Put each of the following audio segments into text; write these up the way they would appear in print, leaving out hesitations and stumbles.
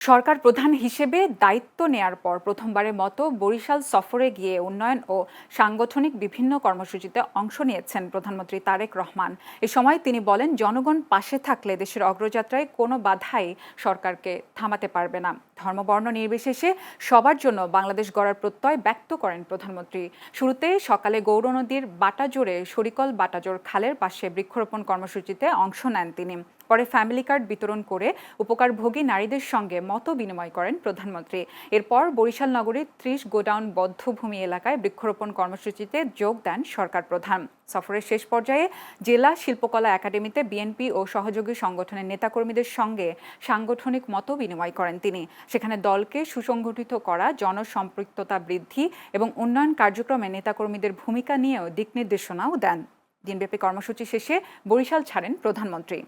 সরকার প্রধান হিসেবে দায়িত্ব নেয়ার পর প্রথমবারের মতো বরিশাল সফরে গিয়ে উন্নয়ন ও সাংগঠনিক বিভিন্ন কর্মসূচিতে অংশ নিয়েছেন প্রধানমন্ত্রী তারেক রহমান। এ সময় তিনি বলেন, জনগণ পাশে থাকলে দেশের অগ্রযাত্রায় কোনো বাধাই সরকারকে থামাতে পারবে না। ধর্মবর্ণ নির্বিশেষে সবার জন্য বাংলাদেশ গড়ার প্রত্যয় ব্যক্ত করেন প্রধানমন্ত্রী। শুরুতে সকালে গৌরনদীর বাটাজোরে শরিকল বাটাজোর খালের পাশে বৃক্ষরোপণ কর্মসূচিতে অংশ নেন তিনি। পরে ফ্যামিলি কার্ড বিতরণ করে উপকারভোগী নারীদের সঙ্গে মত বিনিময় করেন প্রধানমন্ত্রী। এরপর বরিশাল নগরীর ৩০ গোডাউন বদ্ধভূমি এলাকায় বৃক্ষরোপণ কর্মসূচিতে যোগ দেন সরকার প্রধান। সফরের শেষ পর্যায়ে জেলা শিল্পকলা একাডেমিতে বিএনপি ও সহযোগী সংগঠনের নেতাকর্মীদের সঙ্গে সাংগঠনিক মত বিনিময় করেন তিনি। সেখানে দলকে সুসংগঠিত করা, জনসম্পৃক্ততা বৃদ্ধি এবং উন্নয়ন কার্যক্রমে নেতাকর্মীদের ভূমিকা নিয়েও দিক নির্দেশনাও দেন। দিনব্যাপী কর্মসূচি শেষে বরিশাল ছাড়েন প্রধানমন্ত্রী।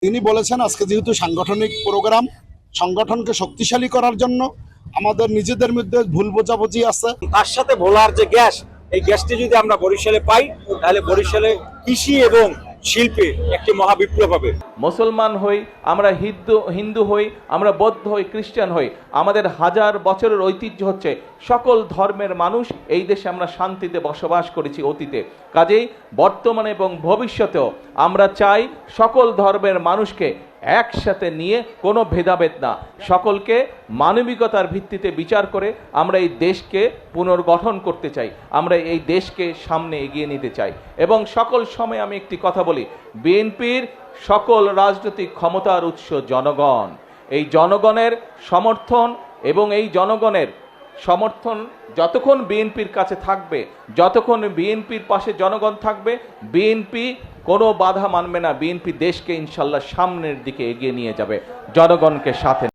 তিনি বলেছেন, আজকে যেহেতু সাংগঠনিক প্রোগ্রাম, সংগঠনকে শক্তিশালী করার জন্য আমাদের নিজেদের মধ্যে ভুল বোঝাবুঝি আছে। তার সাথে ভোলার যে গ্যাস, এই গ্যাসটি যদি আমরা বরিশালে পাই, তাহলে বরিশালে কৃষি এবং শিল্পে একটি মহাবিপ্লব হবে। মুসলমান হই, আমরা হিন্দু হই, আমরা বৌদ্ধ হই, খ্রিস্টান হই, আমাদের হাজার বছরের ঐতিহ্য হচ্ছে সকল ধর্মের মানুষ এই দেশে আমরা শান্তিতে বসবাস করেছি অতীতে। কাজেই বর্তমানে এবং ভবিষ্যতেও আমরা চাই সকল ধর্মের মানুষকে একসাথে নিয়ে কোনো ভেদাভেদ না, সকলকে মানবিকতার ভিত্তিতে বিচার করে আমরা এই দেশকে পুনর্গঠন করতে চাই, আমরা এই দেশকে সামনে এগিয়ে নিতে চাই। এবং সকল সময় আমি একটি কথা বলি, বিএনপির সকল রাজনৈতিক ক্ষমতার উৎস জনগণ। এই জনগণের সমর্থন এবং এই জনগণের সমর্থন যতক্ষণ বিএনপির কাছে থাকবে, যতক্ষণ বিএনপির পাশে জনগণ থাকবে, বিএনপি কোনো বাধা মানবে না। বিএনপি দেশকে ইনশাল্লাহ সামনের দিকে এগিয়ে নিয়ে যাবে জনগণকে সাথে।